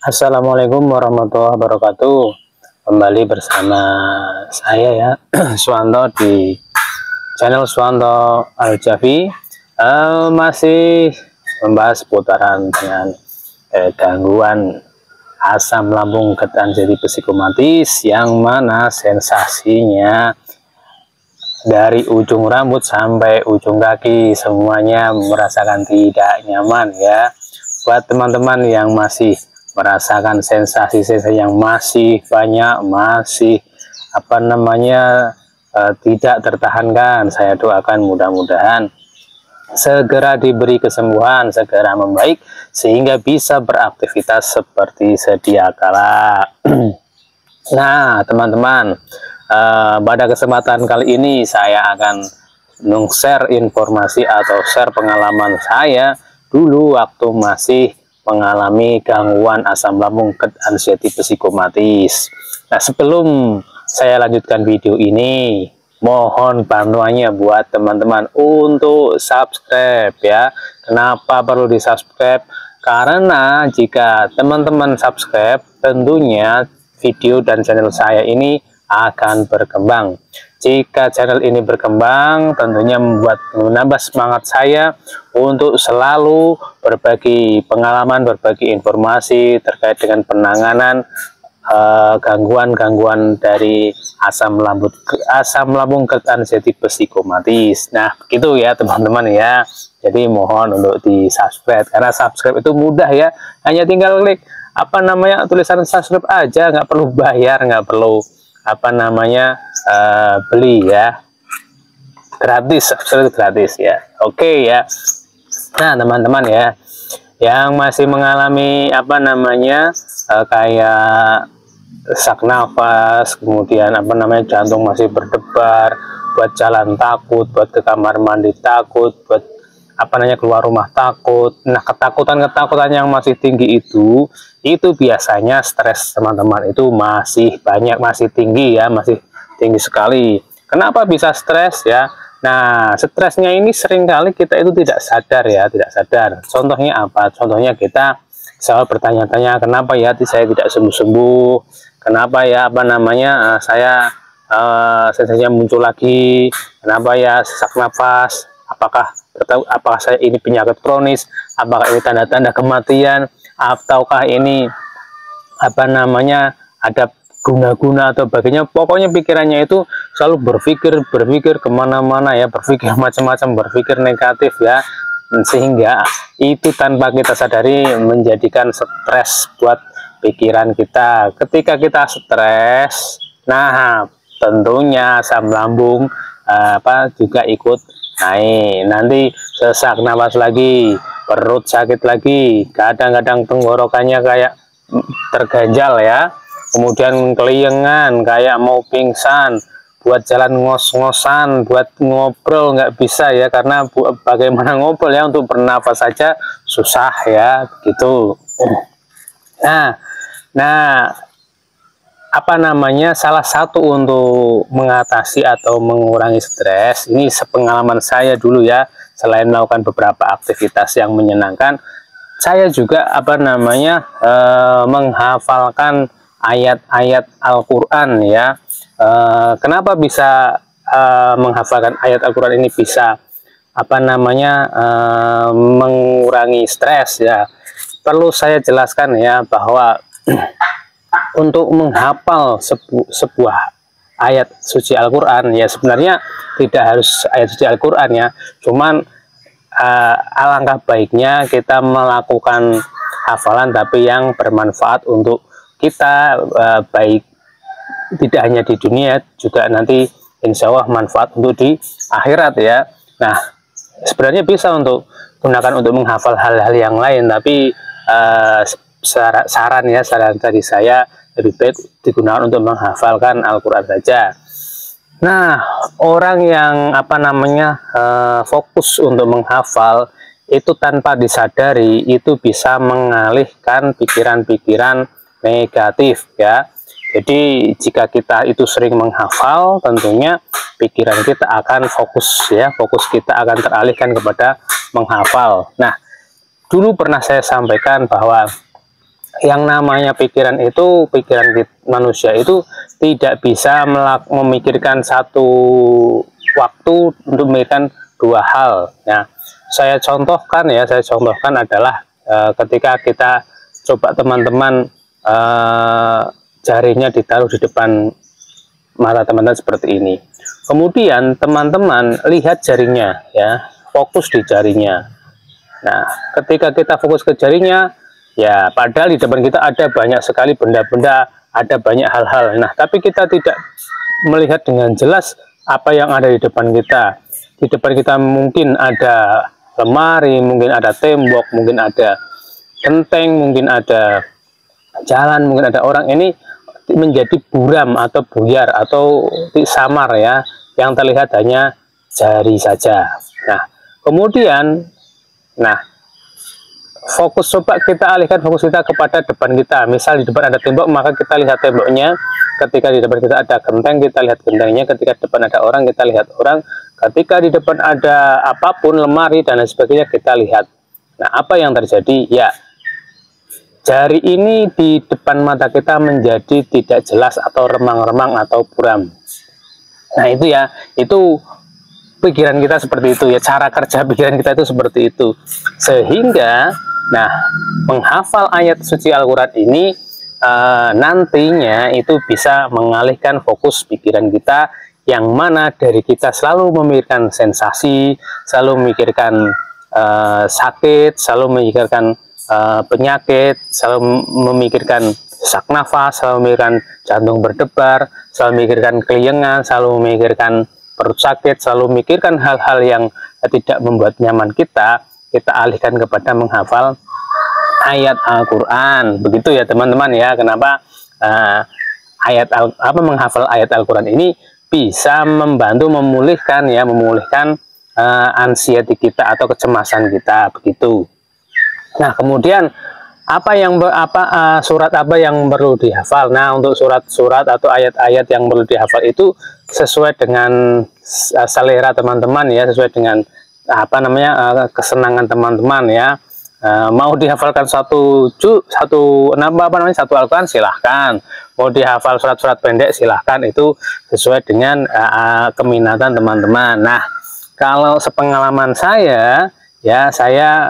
Assalamualaikum warahmatullahi wabarakatuh. Kembali bersama saya ya, Suwanto di channel Suwanto Al-Jafi. Masih membahas seputaran dengan gangguan asam lambung ketanjeti psikomatis, yang mana sensasinya dari ujung rambut sampai ujung kaki semuanya merasakan tidak nyaman ya. Buat teman-teman yang masih merasakan sensasi-sensasi yang masih banyak, masih tidak tertahankan, saya doakan mudah-mudahan segera diberi kesembuhan, segera membaik sehingga bisa beraktivitas seperti sedia kala. Nah teman-teman, pada kesempatan kali ini saya akan share informasi atau share pengalaman saya dulu waktu masih mengalami gangguan asam lambung ketanjeti psikomatis. Nah, sebelum saya lanjutkan video ini, mohon bantuannya buat teman-teman untuk subscribe ya. Kenapa perlu di subscribe? Karena jika teman-teman subscribe, tentunya video dan channel saya ini akan berkembang. Jika channel ini berkembang, tentunya menambah semangat saya untuk selalu berbagi pengalaman, berbagi informasi terkait dengan penanganan gangguan-gangguan dari asam lambung ketanjeti psikomatis. Nah, begitu ya teman-teman ya. Jadi mohon untuk di subscribe, karena subscribe itu mudah ya. Hanya tinggal klik tulisan subscribe aja, nggak perlu bayar, nggak perlu beli ya, gratis, absolut gratis ya. Oke ya. Nah teman-teman ya, yang masih mengalami kayak sesak nafas, kemudian jantung masih berdebar, buat jalan takut, buat ke kamar mandi takut, buat keluar rumah takut. Nah, ketakutan yang masih tinggi itu biasanya stres teman-teman, itu masih banyak, masih tinggi ya, masih tinggi sekali. Kenapa bisa stres ya? Nah, stresnya ini seringkali kita itu tidak sadar ya, tidak sadar. Contohnya apa? Contohnya kita selalu bertanya-tanya, kenapa ya saya tidak sembuh-sembuh? Kenapa ya saya sensasinya muncul lagi? Kenapa ya sesak nafas? Apakah saya ini penyakit kronis? Apakah ini tanda-tanda kematian? Ataukah ini ada guna-guna atau bagainya? Pokoknya pikirannya itu selalu berpikir kemana-mana ya, berpikir macam-macam, berpikir negatif ya, sehingga itu tanpa kita sadari menjadikan stres buat pikiran kita. Ketika kita stres, nah tentunya asam lambung juga ikut naik, nanti sesak nafas lagi, perut sakit lagi, kadang-kadang tenggorokannya kayak terganjal ya, kemudian keliengan kayak mau pingsan, buat jalan ngos-ngosan, buat ngobrol nggak bisa ya, karena bagaimana ngobrol ya, untuk bernafas saja susah ya, begitu. Salah satu untuk mengatasi atau mengurangi stres ini, sepengalaman saya dulu ya, selain melakukan beberapa aktivitas yang menyenangkan, saya juga menghafalkan ayat-ayat Al-Quran ya. Kenapa bisa menghafalkan ayat Al-Quran ini bisa mengurangi stres ya? Perlu saya jelaskan ya, bahwa untuk menghafal sebuah ayat suci Al-Quran ya, sebenarnya tidak harus ayat suci Al-Quran ya, cuman alangkah baiknya kita melakukan hafalan tapi yang bermanfaat untuk kita, baik tidak hanya di dunia, juga nanti insya Allah manfaat untuk di akhirat ya. Nah, sebenarnya bisa untuk gunakan untuk menghafal hal-hal yang lain, tapi saran dari saya, lebih baik digunakan untuk menghafalkan Al-Quran saja. Nah, orang yang fokus untuk menghafal itu tanpa disadari itu bisa mengalihkan pikiran-pikiran negatif ya. Jadi jika kita itu sering menghafal, tentunya pikiran kita akan fokus ya, fokus kita akan teralihkan kepada menghafal. Nah, dulu pernah saya sampaikan bahwa yang namanya pikiran itu, manusia itu tidak bisa memikirkan satu waktu untuk memikirkan dua hal. Ya, saya contohkan adalah ketika kita coba teman-teman jarinya ditaruh di depan mata teman-teman seperti ini. Kemudian teman-teman lihat jarinya, ya, fokus di jarinya. Nah, ketika kita fokus ke jarinya, ya, padahal di depan kita ada banyak sekali benda-benda, ada banyak hal-hal. Nah, tapi kita tidak melihat dengan jelas apa yang ada di depan kita. Di depan kita mungkin ada lemari, mungkin ada tembok, mungkin ada genteng, mungkin ada jalan, mungkin ada orang. Ini menjadi buram atau buyar atau samar, ya, yang terlihat hanya jari saja. Nah, kemudian coba kita alihkan fokus kita kepada depan kita. Misal di depan ada tembok, maka kita lihat temboknya. Ketika di depan kita ada genteng, kita lihat gentengnya. Ketika di depan ada orang, kita lihat orang. Ketika di depan ada apapun, lemari dan lain sebagainya, kita lihat. Nah, apa yang terjadi? Ya, jari ini di depan mata kita menjadi tidak jelas atau remang-remang atau buram. Nah, itu ya, itu pikiran kita seperti itu, ya, cara kerja pikiran kita itu seperti itu. Sehingga, nah, menghafal ayat suci Al-Quran ini nantinya itu bisa mengalihkan fokus pikiran kita, yang mana dari kita selalu memikirkan sensasi, selalu memikirkan sakit, selalu memikirkan penyakit, selalu memikirkan sesak nafas, selalu memikirkan jantung berdebar, selalu memikirkan keliengan, selalu memikirkan perut sakit, selalu memikirkan hal-hal yang tidak membuat nyaman kita alihkan kepada menghafal ayat Al-Quran. Begitu ya teman-teman, ya. Kenapa menghafal ayat Al-Quran ini bisa membantu memulihkan anxiety kita atau kecemasan kita, begitu. Nah, kemudian surat apa yang perlu dihafal? Nah, untuk surat-surat atau ayat-ayat yang perlu dihafal itu sesuai dengan selera teman-teman, ya, sesuai dengan kesenangan teman-teman, ya. Mau dihafalkan satu Al-Quran, silahkan. Mau dihafal surat-surat pendek, silahkan. Itu sesuai dengan keminatan teman-teman. Nah, kalau sepengalaman saya, ya, saya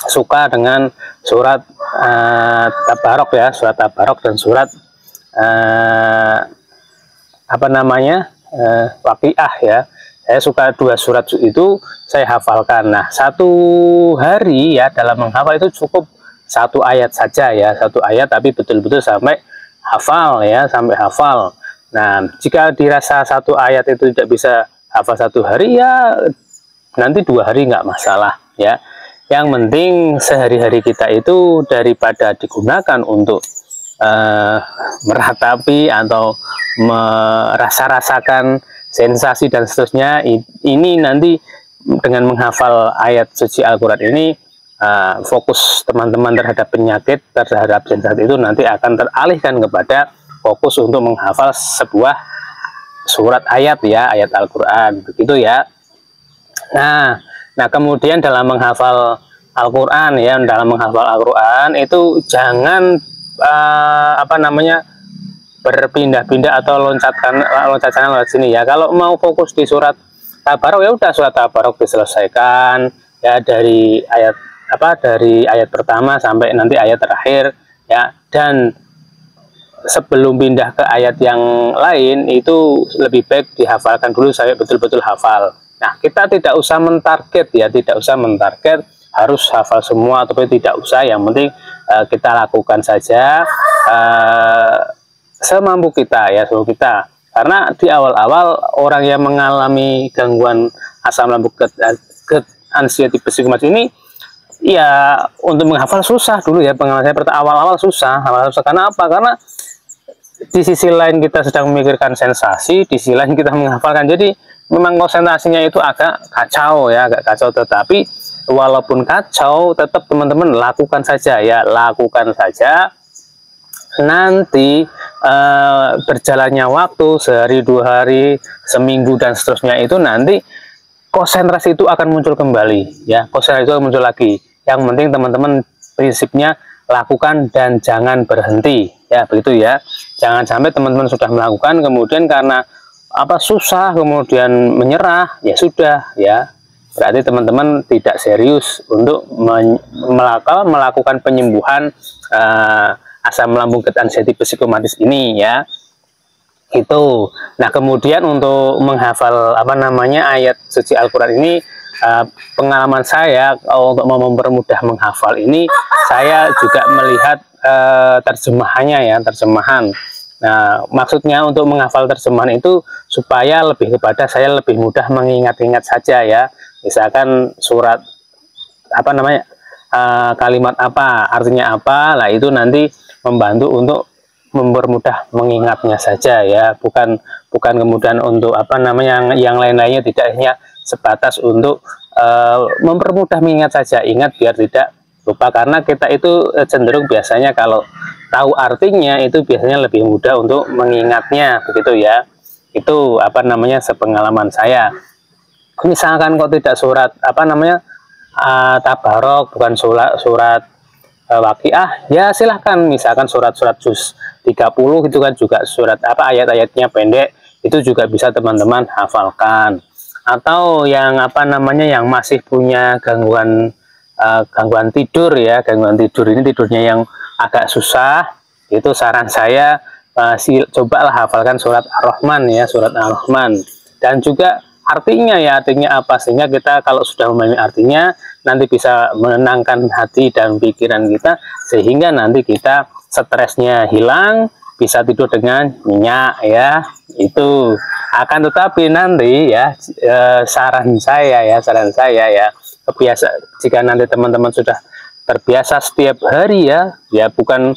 suka dengan surat Tabarok, ya, surat Tabarok dan surat Waqiah, ya. Saya suka dua surat itu, saya hafalkan. Nah, satu hari, ya, dalam menghafal itu cukup satu ayat saja, ya, satu ayat, tapi betul-betul sampai hafal, ya, sampai hafal. Nah, jika dirasa satu ayat itu tidak bisa hafal satu hari, ya, nanti 2 hari nggak masalah, ya. Yang penting sehari-hari kita itu daripada digunakan untuk meratapi atau merasa-rasakan sensasi dan seterusnya, ini nanti dengan menghafal ayat suci Al-Quran ini, fokus teman-teman terhadap penyakit, terhadap sensasi itu nanti akan teralihkan kepada fokus untuk menghafal sebuah surat ayat, ya, ayat Al-Quran, begitu, ya. Nah, kemudian dalam menghafal Al-Quran, ya, itu jangan berpindah-pindah atau loncat sana lewat sini, ya. Kalau mau fokus di surat Tabarok, ya udah surat Tabarok diselesaikan, ya, dari ayat pertama sampai nanti ayat terakhir, ya. Dan sebelum pindah ke ayat yang lain itu lebih baik dihafalkan dulu sampai betul-betul hafal. Nah, kita tidak usah mentarget, ya, tidak usah mentarget harus hafal semua, atau tidak usah. Yang penting kita lakukan saja semampu kita, ya, semampu kita. Karena di awal-awal orang yang mengalami gangguan asam lambung anxiety psikosomatis ini, ya, untuk menghafal susah dulu, ya. Pengalaman saya awal-awal susah. Karena apa? Karena di sisi lain kita sedang memikirkan sensasi, di sisi lain kita menghafalkan. Jadi memang konsentrasinya itu agak kacau, ya, agak kacau. Tetapi walaupun kacau, tetap teman-teman lakukan saja, ya, lakukan saja. Nanti berjalannya waktu, sehari, 2 hari, seminggu dan seterusnya, itu nanti konsentrasi itu akan muncul kembali, ya, konsentrasi itu akan muncul lagi. Yang penting teman-teman prinsipnya lakukan dan jangan berhenti, ya begitu ya. Jangan sampai teman-teman sudah melakukan kemudian karena susah kemudian menyerah, ya sudah ya, berarti teman-teman tidak serius untuk melakukan penyembuhan asam lambung anxiety psikomatis ini ya. Itu. Nah, kemudian untuk menghafal ayat suci Al-Qur'an ini, pengalaman saya untuk mempermudah menghafal ini, saya juga melihat terjemahannya ya, terjemahan. Nah, maksudnya untuk menghafal terjemahan itu supaya lebih kepada saya lebih mudah mengingat-ingat saja ya. Misalkan surat kalimat apa, artinya apa, lah itu nanti membantu untuk mempermudah mengingatnya saja ya, bukan kemudian untuk yang lain-lainnya, tidak hanya sebatas untuk mempermudah mengingat saja, ingat biar tidak lupa, karena kita itu cenderung biasanya kalau tahu artinya itu biasanya lebih mudah untuk mengingatnya, begitu ya. Itu sepengalaman saya. Misalkan kok tidak surat Tabarok, bukan surat Waqiah, ya silahkan misalkan surat-surat juz 30 itu kan juga surat ayat-ayatnya pendek, itu juga bisa teman-teman hafalkan. Atau yang yang masih punya gangguan tidur ya, gangguan tidur ini tidurnya yang agak susah, itu saran saya cobalah hafalkan surat Ar-Rahman ya, surat Ar-Rahman. Dan juga artinya ya, artinya apa, sehingga kita kalau sudah memahami artinya nanti bisa menenangkan hati dan pikiran kita, sehingga nanti kita stresnya hilang, bisa tidur dengan nyenyak ya. Itu akan tetapi nanti ya, saran saya ya, jika nanti teman-teman sudah terbiasa setiap hari ya bukan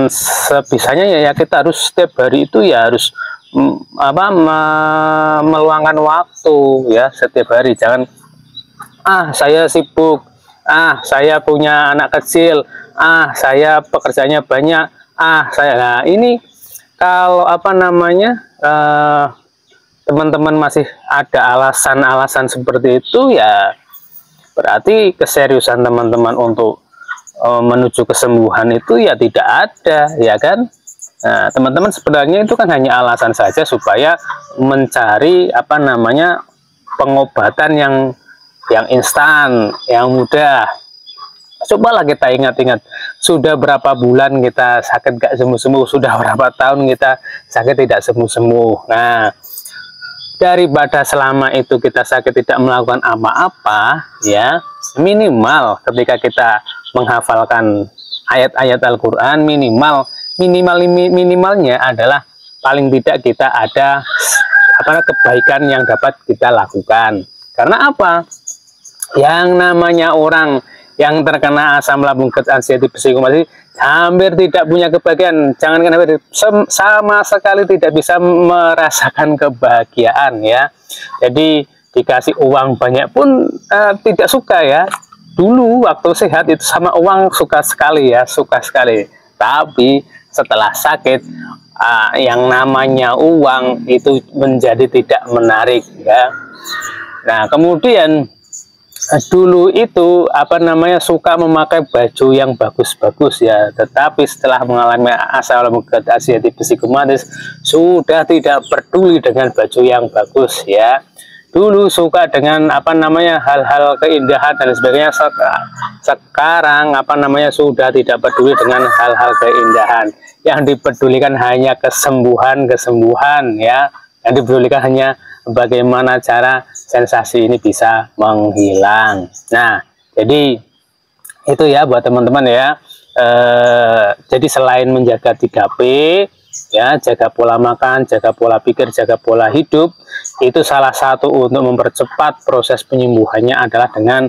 sebisanya ya, kita harus setiap hari itu ya harus meluangkan waktu ya setiap hari. Jangan saya sibuk, saya punya anak kecil, saya pekerjaannya banyak, nah ini kalau teman-teman masih ada alasan-alasan seperti itu ya, berarti keseriusan teman-teman untuk menuju kesembuhan itu ya tidak ada, ya kan. Nah, teman-teman sebenarnya itu kan hanya alasan saja supaya mencari pengobatan yang instan, yang mudah. Cobalah kita ingat-ingat, sudah berapa bulan kita sakit gak sembuh-sembuh, sudah berapa tahun kita sakit tidak sembuh-sembuh. Nah, daripada selama itu kita sakit tidak melakukan apa-apa ya, minimal ketika kita menghafalkan ayat-ayat Al-Quran, minimalnya adalah paling tidak kita ada kebaikan yang dapat kita lakukan. Karena apa? Yang namanya orang yang terkena asam lambung anxiety psikomatis hampir tidak punya kebahagiaan, jangankan hampir, sama sekali tidak bisa merasakan kebahagiaan ya. Jadi dikasih uang banyak pun tidak suka ya. Dulu waktu sehat itu sama uang suka sekali ya, suka sekali. Tapi setelah sakit, yang namanya uang itu menjadi tidak menarik ya. Nah, kemudian dulu itu suka memakai baju yang bagus-bagus ya, tetapi setelah mengalami asam lambung anxiety psikomatis sudah tidak peduli dengan baju yang bagus ya. Dulu suka dengan hal-hal keindahan dan sebagainya, sekarang sudah tidak peduli dengan hal-hal keindahan. Yang dipedulikan hanya kesembuhan ya, yang dipedulikan hanya bagaimana cara sensasi ini bisa menghilang. Nah, jadi itu ya buat teman-teman ya. Jadi selain menjaga 3P ya, jaga pola makan, jaga pola pikir, jaga pola hidup, itu salah satu untuk mempercepat proses penyembuhannya adalah dengan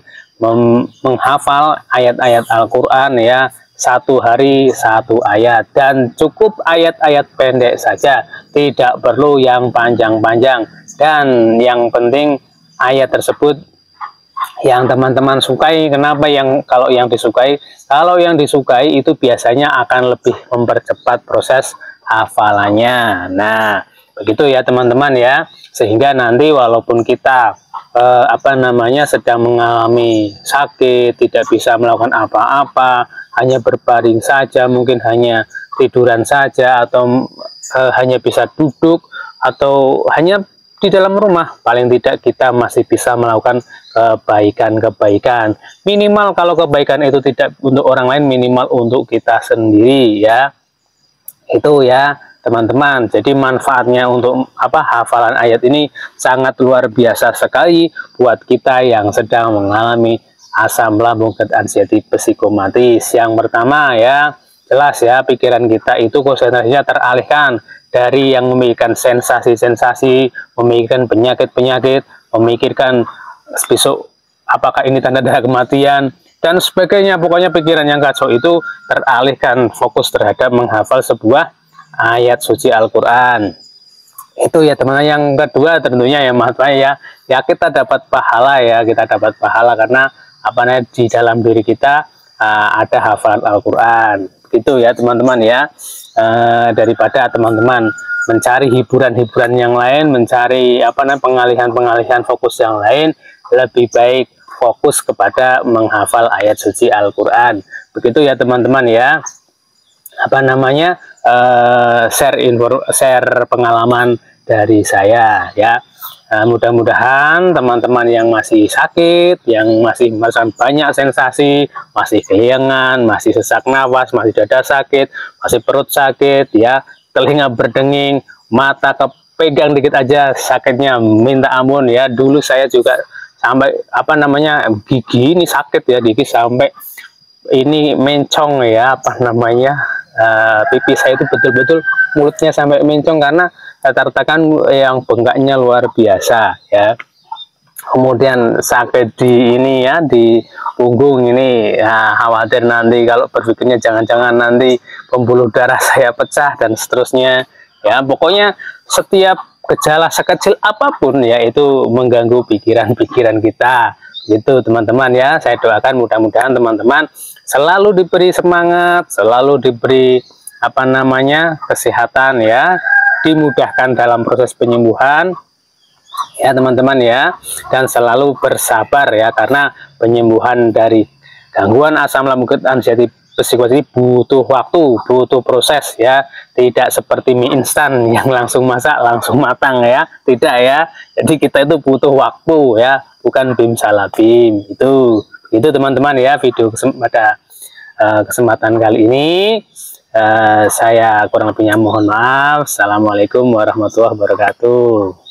menghafal ayat-ayat Al-Quran ya, 1 hari 1 ayat, dan cukup ayat-ayat pendek saja, tidak perlu yang panjang-panjang. Dan yang penting ayat tersebut yang teman-teman sukai. Kenapa kalau yang disukai? Kalau yang disukai itu biasanya akan lebih mempercepat proses hafalannya. Nah, begitu ya teman-teman ya. Sehingga nanti walaupun kita sedang mengalami sakit, tidak bisa melakukan apa-apa, hanya berbaring saja, mungkin hanya tiduran saja, atau hanya bisa duduk, atau hanya di dalam rumah, paling tidak kita masih bisa melakukan kebaikan-kebaikan. Minimal kalau kebaikan itu tidak untuk orang lain, minimal untuk kita sendiri ya. Itu ya teman-teman. Jadi manfaatnya untuk hafalan ayat ini sangat luar biasa sekali buat kita yang sedang mengalami asam lambung dan anxiety psikomatis. Yang pertama ya, jelas ya, pikiran kita itu konsentrasinya teralihkan dari yang memikirkan sensasi-sensasi, memikirkan penyakit-penyakit, memikirkan besok apakah ini tanda-tanda kematian dan sebagainya. Pokoknya pikiran yang kacau itu teralihkan, fokus terhadap menghafal sebuah ayat suci Al-Quran. Itu ya teman-teman. Yang kedua tentunya yang manfaatnya ya kita dapat pahala ya, kita dapat pahala karena di dalam diri kita ada hafalan Al-Quran. Gitu ya teman-teman ya. Daripada teman-teman mencari hiburan-hiburan yang lain, mencari pengalihan-pengalihan fokus yang lain, lebih baik fokus kepada menghafal ayat suci Al-Quran. Begitu ya teman-teman ya. Share pengalaman dari saya ya. Mudah-mudahan teman-teman yang masih sakit, yang masih merasakan banyak sensasi, masih kehilangan, masih sesak nafas, masih dada sakit, masih perut sakit ya, telinga berdenging, mata kepegang dikit aja sakitnya minta ampun ya. Dulu saya juga sampai gigi ini sakit ya, gigi sampai ini mencong ya, pipi saya itu betul-betul mulutnya sampai mencong karena retakan yang bengkaknya luar biasa ya. Kemudian sakit di ini ya, di punggung ini ya, khawatir nanti kalau berpikirnya jangan-jangan nanti pembuluh darah saya pecah dan seterusnya ya. Pokoknya setiap gejala sekecil apapun ya itu mengganggu pikiran-pikiran kita gitu teman-teman ya. Saya doakan mudah-mudahan teman-teman selalu diberi semangat, selalu diberi kesehatan ya, dimudahkan dalam proses penyembuhan ya teman-teman ya, dan selalu bersabar ya, karena penyembuhan dari gangguan asam lambung dan anxiety psikosis butuh waktu, butuh proses ya, tidak seperti mie instan yang langsung masak langsung matang ya, tidak ya. Jadi kita itu butuh waktu ya, bukan bim salah bim. Itu teman-teman ya, video pada kesempatan kali ini saya kurang lebihnya mohon maaf. Assalamualaikum warahmatullahi wabarakatuh.